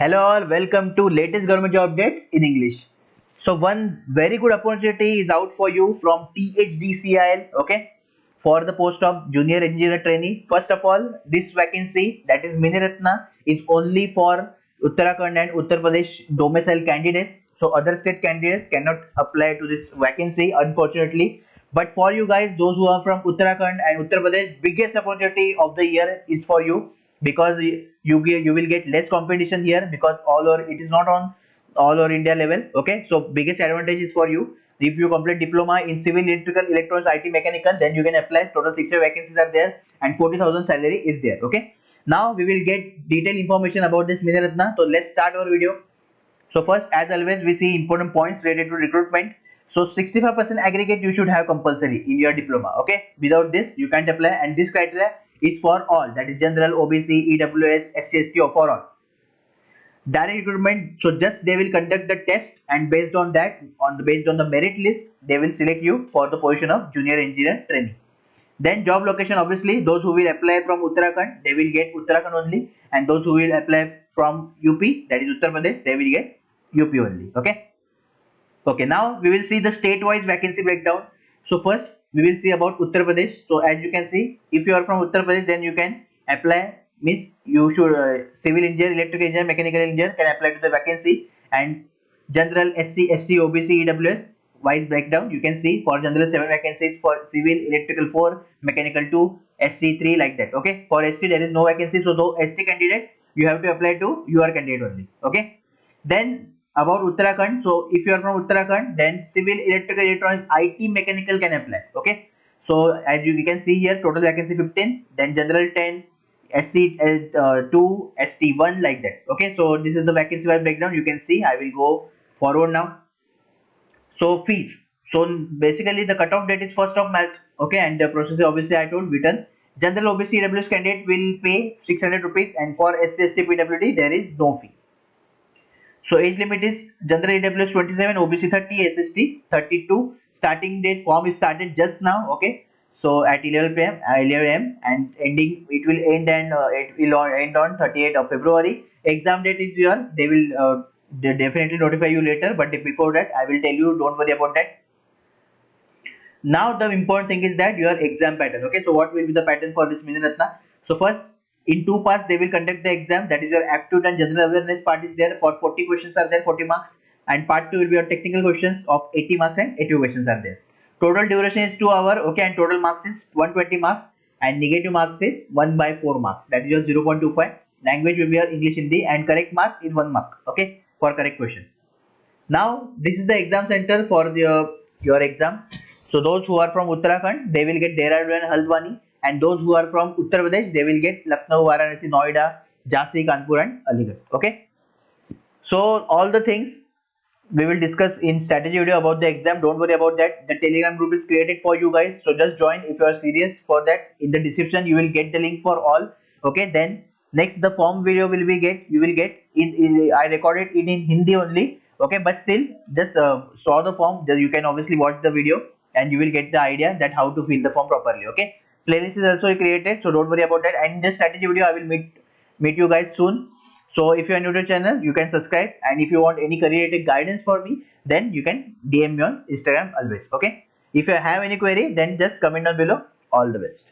Hello all, welcome to latest government job updates in English. So one very good opportunity is out for you from THDCIL, okay, for the post of junior engineer trainee. First of all, this vacancy that is Miniratna is only for Uttarakhand and Uttar Pradesh domicile candidates. So other state candidates cannot apply to this vacancy, unfortunately. But for you guys, those who are from Uttarakhand and Uttar Pradesh, biggest opportunity of the year is for you because you will get less competition here because it is not on all over India level. Okay, so biggest advantage is for you. If you complete diploma in civil, electrical, electronics, IT, mechanical, then you can apply. Total 60 vacancies are there and 40,000 salary is there. Okay, now we will get detailed information about this Miniratna. So let's start our video. So first, as always, we see important points related to recruitment. So 65% aggregate you should have compulsory in your diploma. Okay, without this you can't apply, and this criteria is for all, that is general, OBC, EWS, SC, ST, or for all. Direct recruitment, so just they will conduct the test, and based on that, based on the merit list, they will select you for the position of junior engineer trainee. Then job location, obviously those who will apply from Uttarakhand, they will get Uttarakhand only, and those who will apply from UP, that is Uttar Pradesh, they will get UP only. Okay. Okay, now we will see the state-wise vacancy breakdown. So first we will see about Uttar Pradesh. So as you can see, if you are from Uttar Pradesh, then you can apply. Means you should civil engineer, electrical engineer, mechanical engineer can apply to the vacancy, and general, SC, ST, OBC, EWS wise breakdown. You can see for general 7 vacancies, for civil, electrical 4, mechanical 2, SC 3, like that. Okay, for ST there is no vacancy, so though ST candidate you have to apply to your candidate only. Okay, then about Uttarakhand, so if you are from Uttarakhand, then civil, electrical, electronics, IT, mechanical can apply. Okay, so as you can see here, total vacancy 15, then general 10, SC 2, ST 1, like that. Okay, so this is the vacancy wise breakdown. You can see. I will go forward now. So fees. So basically the cutoff date is 1st of March. Okay, and the process is obviously I told written. General, OBC, EWS candidate will pay 600 rupees, and for SC, ST, PWD there is no fee. So age limit is general AWS 27, OBC 30, SST 32. Starting date, form is started just now. Okay, so at 11 p.m. 11 a.m. and ending, it will end, and it will end on 30th of February. Exam date is your, they will they definitely notify you later, but before that I will tell you, don't worry about that. Now the important thing is that your exam pattern. Okay, so what will be the pattern for this Miniratna? So first, in 2 parts they will conduct the exam, that is your aptitude and general awareness part is there for 40 questions are there, 40 marks, and part 2 will be your technical questions of 80 marks and 80 questions are there. Total duration is 2 hours. Okay, and total marks is 120 marks, and negative marks is 1 by 4 marks, that is your 0.25. Language will be your English, Hindi, and correct mark is 1 mark. Okay, for correct question. Now this is the exam center for your exam. So those who are from Uttarakhand, they will get Dehradun and Haldwani, and those who are from Uttar Pradesh, they will get Lucknow, Varanasi, Noida, Jhansi, Kanpur, and Aligarh. Okay, so all the things we will discuss in strategy video about the exam. Don't worry about that. The Telegram group is created for you guys, so just join if you are serious. For that, in the description you will get the link for all. Okay, then next the form video will be you will get in I recorded it in Hindi only. Okay, but still just saw the form, you can obviously watch the video and you will get the idea that how to fill the form properly. Okay, playlist is also created, so don't worry about that. And in the strategy video I will meet you guys soon. So if you are new to the channel, you can subscribe, and if you want any career related guidance for me, then you can DM me on Instagram always. Okay, if you have any query, then just comment down below. All the best.